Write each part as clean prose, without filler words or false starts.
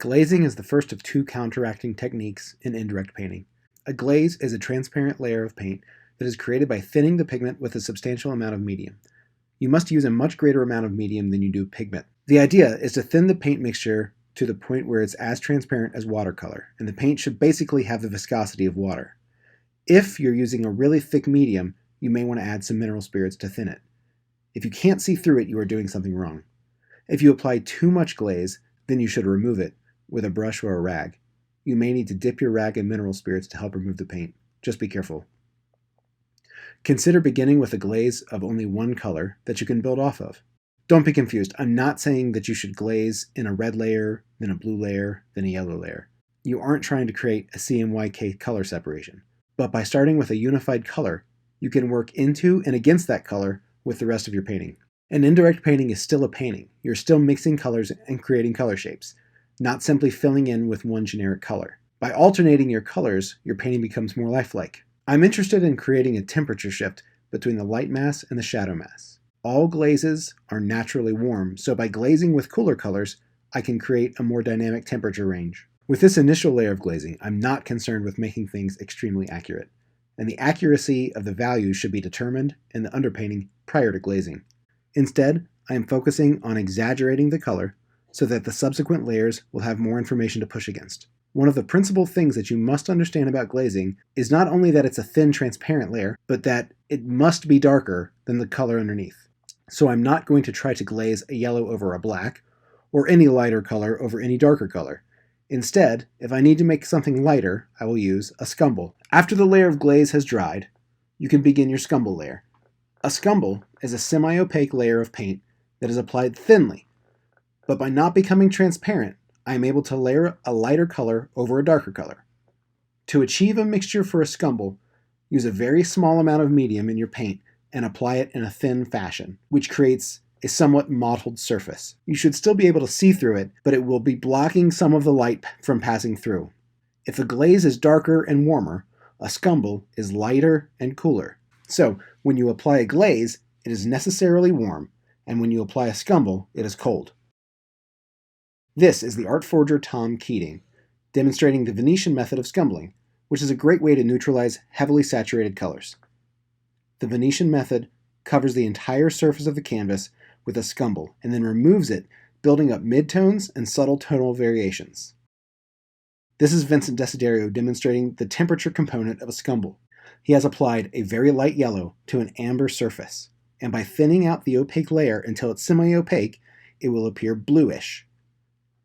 Glazing is the first of two counteracting techniques in indirect painting. A glaze is a transparent layer of paint that is created by thinning the pigment with a substantial amount of medium. You must use a much greater amount of medium than you do pigment. The idea is to thin the paint mixture to the point where it's as transparent as watercolor, and the paint should basically have the viscosity of water. If you're using a really thick medium, you may want to add some mineral spirits to thin it. If you can't see through it, you are doing something wrong. If you apply too much glaze, then you should remove it with a brush or a rag. You may need to dip your rag in mineral spirits to help remove the paint. Just be careful. Consider beginning with a glaze of only one color that you can build off of. Don't be confused. I'm not saying that you should glaze in a red layer, then a blue layer, then a yellow layer. You aren't trying to create a CMYK color separation. But by starting with a unified color, you can work into and against that color with the rest of your painting. An indirect painting is still a painting. You're still mixing colors and creating color shapes, not simply filling in with one generic color. By alternating your colors, your painting becomes more lifelike. I'm interested in creating a temperature shift between the light mass and the shadow mass. All glazes are naturally warm, so by glazing with cooler colors, I can create a more dynamic temperature range. With this initial layer of glazing, I'm not concerned with making things extremely accurate, and the accuracy of the values should be determined in the underpainting prior to glazing. Instead, I am focusing on exaggerating the color so that the subsequent layers will have more information to push against. One of the principal things that you must understand about glazing is not only that it's a thin, transparent layer, but that it must be darker than the color underneath. So I'm not going to try to glaze a yellow over a black, or any lighter color over any darker color. Instead, if I need to make something lighter, I will use a scumble. After the layer of glaze has dried, you can begin your scumble layer. A scumble is a semi-opaque layer of paint that is applied thinly, but by not becoming transparent, I am able to layer a lighter color over a darker color. To achieve a mixture for a scumble, use a very small amount of medium in your paint and apply it in a thin fashion, which creates a somewhat mottled surface. You should still be able to see through it, but it will be blocking some of the light from passing through. If a glaze is darker and warmer, a scumble is lighter and cooler. So, when you apply a glaze, it is necessarily warm, and when you apply a scumble, it is cold. This is the art forger Tom Keating, demonstrating the Venetian method of scumbling, which is a great way to neutralize heavily saturated colors. The Venetian method covers the entire surface of the canvas with a scumble and then removes it, building up midtones and subtle tonal variations. This is Vincent Desiderio demonstrating the temperature component of a scumble. He has applied a very light yellow to an amber surface, and by thinning out the opaque layer until it's semi-opaque, it will appear bluish.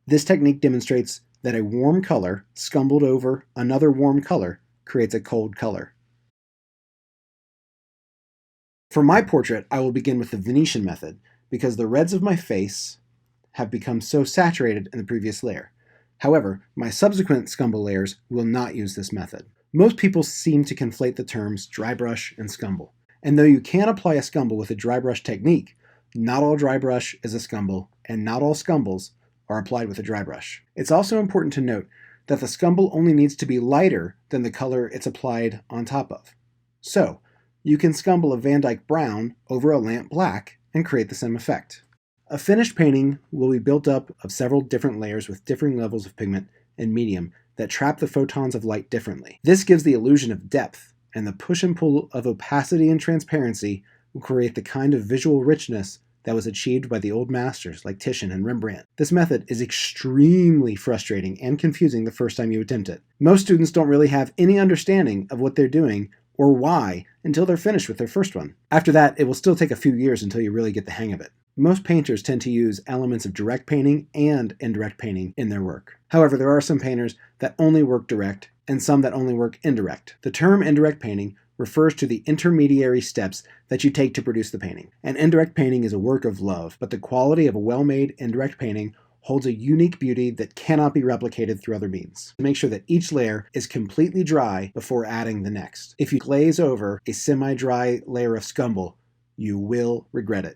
This technique demonstrates that a warm color scumbled over another warm color creates a cold color. For my portrait, I will begin with the Venetian method because the reds of my face have become so saturated in the previous layer. However, my subsequent scumble layers will not use this method. Most people seem to conflate the terms dry brush and scumble. And though you can apply a scumble with a dry brush technique, not all dry brush is a scumble, and not all scumbles are applied with a dry brush. It's also important to note that the scumble only needs to be lighter than the color it's applied on top of. So, you can scumble a Van Dyke brown over a lamp black and create the same effect. A finished painting will be built up of several different layers with differing levels of pigment and medium that trap the photons of light differently. This gives the illusion of depth, and the push and pull of opacity and transparency will create the kind of visual richness that was achieved by the old masters like Titian and Rembrandt. This method is extremely frustrating and confusing the first time you attempt it. Most students don't really have any understanding of what they're doing or why until they're finished with their first one. After that, it will still take a few years until you really get the hang of it. Most painters tend to use elements of direct painting and indirect painting in their work. However, there are some painters that only work direct and some that only work indirect. The term indirect painting refers to the intermediary steps that you take to produce the painting. An indirect painting is a work of love, but the quality of a well-made indirect painting holds a unique beauty that cannot be replicated through other means. Make sure that each layer is completely dry before adding the next. If you glaze over a semi-dry layer of scumble, you will regret it.